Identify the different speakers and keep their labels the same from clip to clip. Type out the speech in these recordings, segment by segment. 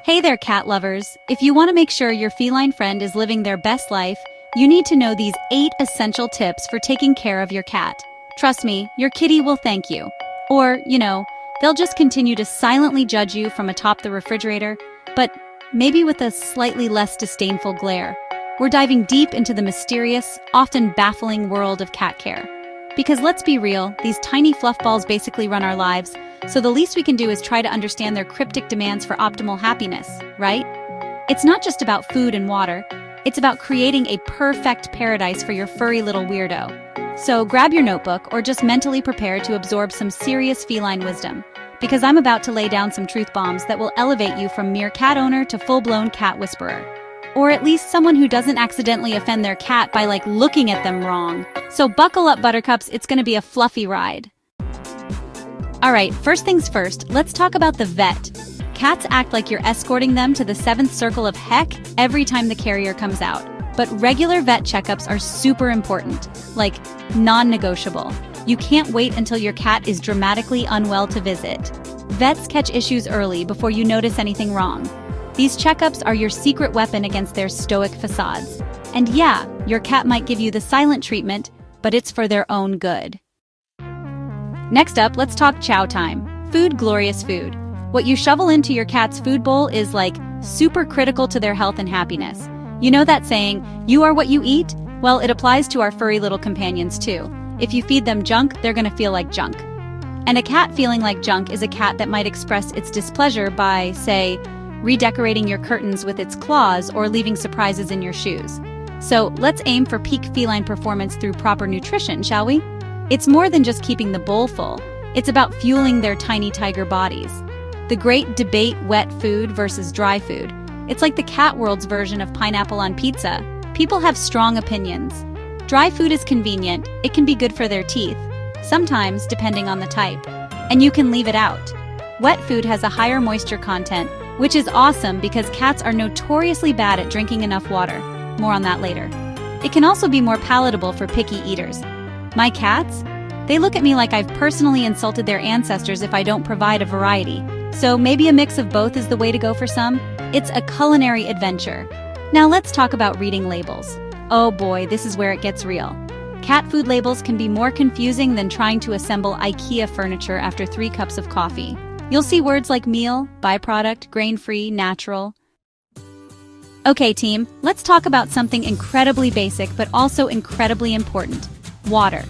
Speaker 1: Hey there, cat lovers! If you want to make sure your feline friend is living their best life, you need to know these 8 essential tips for taking care of your cat. Trust me, your kitty will thank you. Or, they'll just continue to silently judge you from atop the refrigerator, but maybe with a slightly less disdainful glare. We're diving deep into the mysterious, often baffling world of cat care. Because let's be real, these tiny fluff balls basically run our lives, so the least we can do is try to understand their cryptic demands for optimal happiness, right? It's not just about food and water, it's about creating a perfect paradise for your furry little weirdo. So grab your notebook or just mentally prepare to absorb some serious feline wisdom, because I'm about to lay down some truth bombs that will elevate you from mere cat owner to full-blown cat whisperer. Or at least someone who doesn't accidentally offend their cat by looking at them wrong. So buckle up, buttercups, it's gonna be a fluffy ride. Alright, first things first, let's talk about the vet. Cats act like you're escorting them to the 7th circle of heck every time the carrier comes out. But regular vet checkups are super important, non-negotiable. You can't wait until your cat is dramatically unwell to visit. Vets catch issues early before you notice anything wrong. These checkups are your secret weapon against their stoic facades. And yeah, your cat might give you the silent treatment, but it's for their own good. Next up, let's talk chow time. Food, glorious food. What you shovel into your cat's food bowl is super critical to their health and happiness. You know that saying, you are what you eat? Well, it applies to our furry little companions too. If you feed them junk, they're gonna feel like junk. And a cat feeling like junk is a cat that might express its displeasure by, say, redecorating your curtains with its claws or leaving surprises in your shoes. So let's aim for peak feline performance through proper nutrition, shall we? It's more than just keeping the bowl full. It's about fueling their tiny tiger bodies. The great debate, wet food versus dry food. It's like the cat world's version of pineapple on pizza. People have strong opinions. Dry food is convenient. It can be good for their teeth. Sometimes, depending on the type. And you can leave it out. Wet food has a higher moisture content, which is awesome because cats are notoriously bad at drinking enough water. More on that later. It can also be more palatable for picky eaters. My cats? They look at me like I've personally insulted their ancestors if I don't provide a variety. So maybe a mix of both is the way to go for some. It's a culinary adventure. Now let's talk about reading labels. Oh boy, this is where it gets real. Cat food labels can be more confusing than trying to assemble IKEA furniture after 3 cups of coffee. You'll see words like meal, byproduct, grain-free, natural. Okay, team, let's talk about something incredibly basic but also incredibly important. Water.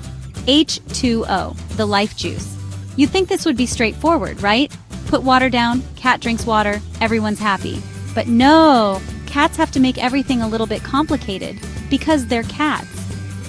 Speaker 1: H2O, the life juice. You'd think this would be straightforward, right? Put water down, cat drinks water, everyone's happy. But no, cats have to make everything a little bit complicated because they're cats.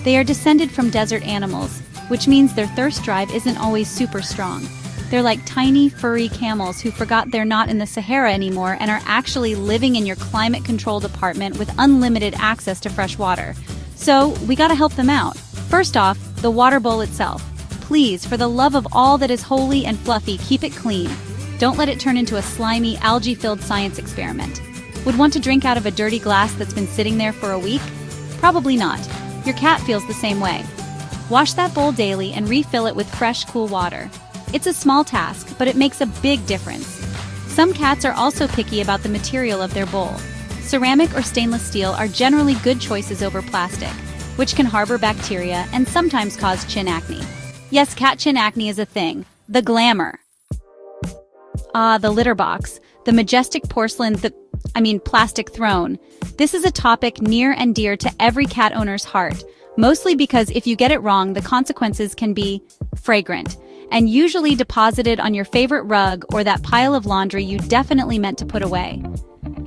Speaker 1: They are descended from desert animals, which means their thirst drive isn't always super strong. They're like tiny, furry camels who forgot they're not in the Sahara anymore and are actually living in your climate-controlled apartment with unlimited access to fresh water. So, we gotta help them out. First off, the water bowl itself. Please, for the love of all that is holy and fluffy, keep it clean. Don't let it turn into a slimy, algae-filled science experiment. Would want to drink out of a dirty glass that's been sitting there for a week? Probably not. Your cat feels the same way. Wash that bowl daily and refill it with fresh, cool water. It's a small task, but it makes a big difference. Some cats are also picky about the material of their bowl. Ceramic or stainless steel are generally good choices over plastic, which can harbor bacteria and sometimes cause chin acne. Yes, cat chin acne is a thing. The glamour. The litter box. The majestic porcelain, plastic throne. This is a topic near and dear to every cat owner's heart, mostly because if you get it wrong, the consequences can be fragrant, and usually deposited on your favorite rug or that pile of laundry you definitely meant to put away.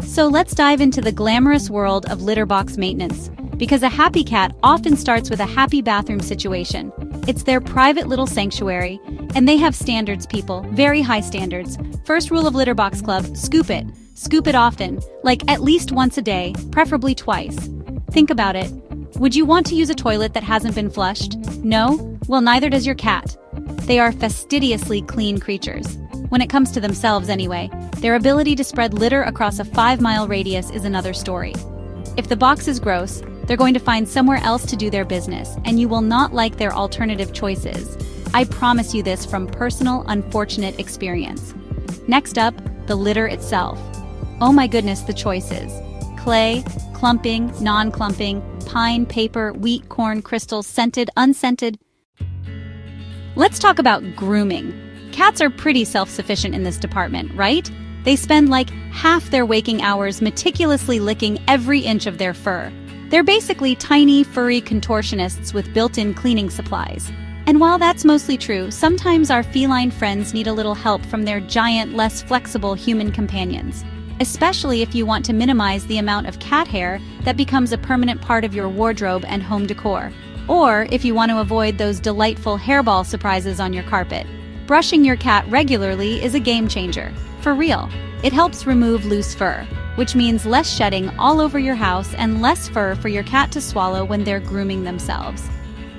Speaker 1: So let's dive into the glamorous world of litter box maintenance, because a happy cat often starts with a happy bathroom situation. It's their private little sanctuary, and they have standards, people, very high standards. First rule of Litter Box Club, scoop it. Scoop it often, at least once a day, preferably twice. Think about it. Would you want to use a toilet that hasn't been flushed? No? Well, neither does your cat. They are fastidiously clean creatures. When it comes to themselves anyway, their ability to spread litter across a 5-mile radius is another story. If the box is gross, they're going to find somewhere else to do their business, and you will not like their alternative choices. I promise you this from personal, unfortunate experience. Next up, the litter itself. Oh my goodness, the choices. Clay, clumping, non-clumping, pine, paper, wheat, corn, crystals, scented, unscented. Let's talk about grooming. Cats are pretty self-sufficient in this department, right? They spend like half their waking hours meticulously licking every inch of their fur. They're basically tiny, furry contortionists with built-in cleaning supplies. And while that's mostly true, sometimes our feline friends need a little help from their giant, less flexible human companions. Especially if you want to minimize the amount of cat hair that becomes a permanent part of your wardrobe and home decor. Or if you want to avoid those delightful hairball surprises on your carpet. Brushing your cat regularly is a game changer. For real. It helps remove loose fur, which means less shedding all over your house and less fur for your cat to swallow when they're grooming themselves.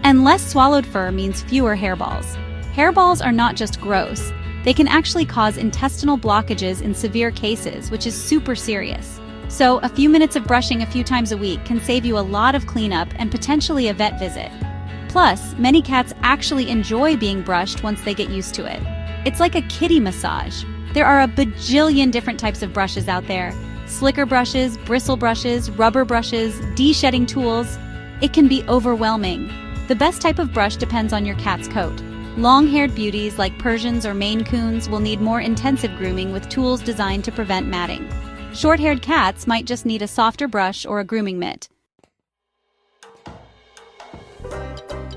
Speaker 1: And less swallowed fur means fewer hairballs. Hairballs are not just gross. They can actually cause intestinal blockages in severe cases, which is super serious. So, a few minutes of brushing a few times a week can save you a lot of cleanup and potentially a vet visit. Plus, many cats actually enjoy being brushed once they get used to it. It's like a kitty massage. There are a bajillion different types of brushes out there. Slicker brushes, bristle brushes, rubber brushes, de-shedding tools. It can be overwhelming. The best type of brush depends on your cat's coat. Long-haired beauties like Persians or Maine Coons will need more intensive grooming with tools designed to prevent matting. Short-haired cats might just need a softer brush or a grooming mitt.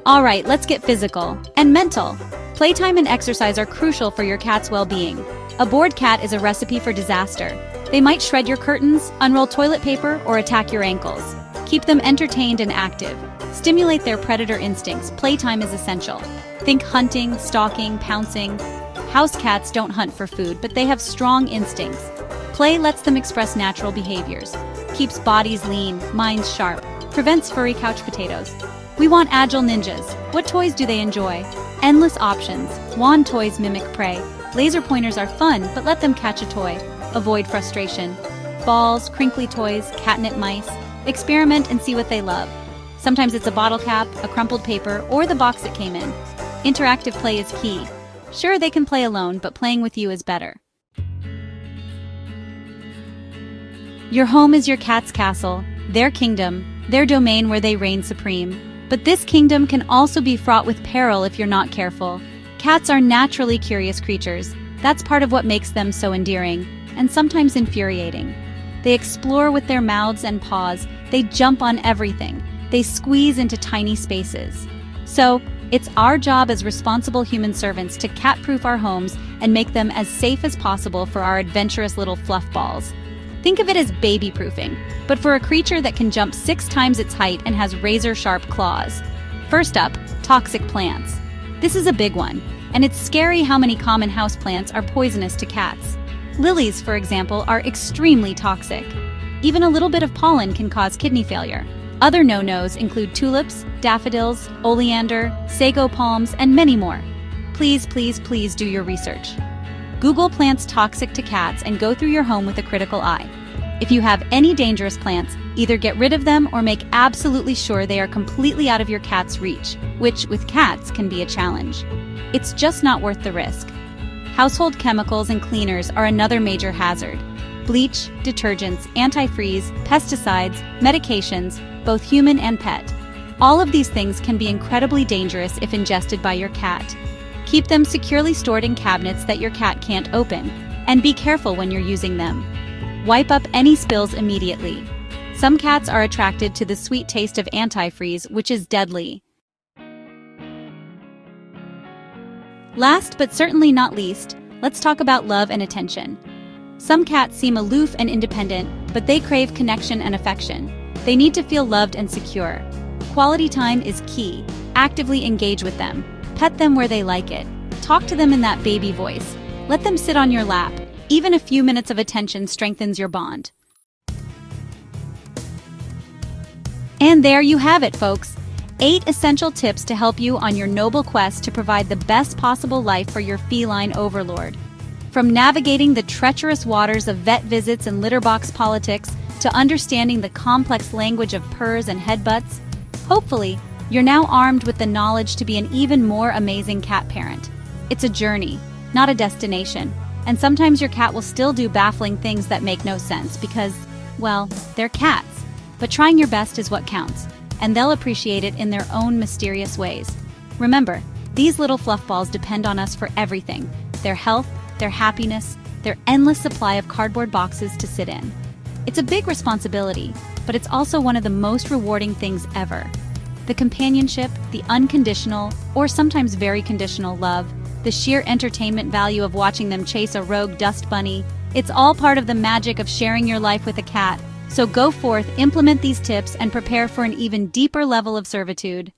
Speaker 1: All right, let's get physical and mental. Playtime and exercise are crucial for your cat's well-being. A bored cat is a recipe for disaster. They might shred your curtains, unroll toilet paper, or attack your ankles. Keep them entertained and active. Stimulate their predator instincts. Playtime is essential. Think hunting, stalking, pouncing. House cats don't hunt for food, but they have strong instincts. Play lets them express natural behaviors. Keeps bodies lean, minds sharp. Prevents furry couch potatoes. We want agile ninjas. What toys do they enjoy? Endless options. Wand toys mimic prey. Laser pointers are fun, but let them catch a toy. Avoid frustration. Balls, crinkly toys, catnip mice. Experiment and see what they love. Sometimes it's a bottle cap, a crumpled paper, or the box it came in. Interactive play is key. Sure, they can play alone, but playing with you is better. Your home is your cat's castle, their kingdom, their domain where they reign supreme. But this kingdom can also be fraught with peril if you're not careful. Cats are naturally curious creatures. That's part of what makes them so endearing, and sometimes infuriating. They explore with their mouths and paws. They jump on everything. They squeeze into tiny spaces. So, it's our job as responsible human servants to cat-proof our homes and make them as safe as possible for our adventurous little fluff balls. Think of it as baby-proofing, but for a creature that can jump 6 times its height and has razor-sharp claws. First up, toxic plants. This is a big one, and it's scary how many common houseplants are poisonous to cats. Lilies, for example, are extremely toxic. Even a little bit of pollen can cause kidney failure. Other no-nos include tulips, daffodils, oleander, sago palms, and many more. Please, please, please do your research. Google plants toxic to cats and go through your home with a critical eye. If you have any dangerous plants, either get rid of them or make absolutely sure they are completely out of your cat's reach, which, with cats, can be a challenge. It's just not worth the risk. Household chemicals and cleaners are another major hazard. Bleach, detergents, antifreeze, pesticides, medications, both human and pet. All of these things can be incredibly dangerous if ingested by your cat. Keep them securely stored in cabinets that your cat can't open, and be careful when you're using them. Wipe up any spills immediately. Some cats are attracted to the sweet taste of antifreeze, which is deadly. Last but certainly not least, let's talk about love and attention. Some cats seem aloof and independent, but they crave connection and affection. They need to feel loved and secure. Quality time is key. Actively engage with them. Pet them where they like it. Talk to them in that baby voice. Let them sit on your lap. Even a few minutes of attention strengthens your bond. And there you have it, folks. 8 essential tips to help you on your noble quest to provide the best possible life for your feline overlord. From navigating the treacherous waters of vet visits and litter box politics to understanding the complex language of purrs and headbutts, hopefully, you're now armed with the knowledge to be an even more amazing cat parent. It's a journey, not a destination. And sometimes your cat will still do baffling things that make no sense because, well, they're cats. But trying your best is what counts, and they'll appreciate it in their own mysterious ways. Remember, these little fluff balls depend on us for everything: their health, their happiness, their endless supply of cardboard boxes to sit in. It's a big responsibility, but it's also one of the most rewarding things ever. The companionship, the unconditional, or sometimes very conditional love, the sheer entertainment value of watching them chase a rogue dust bunny, it's all part of the magic of sharing your life with a cat. So go forth, implement these tips, and prepare for an even deeper level of servitude.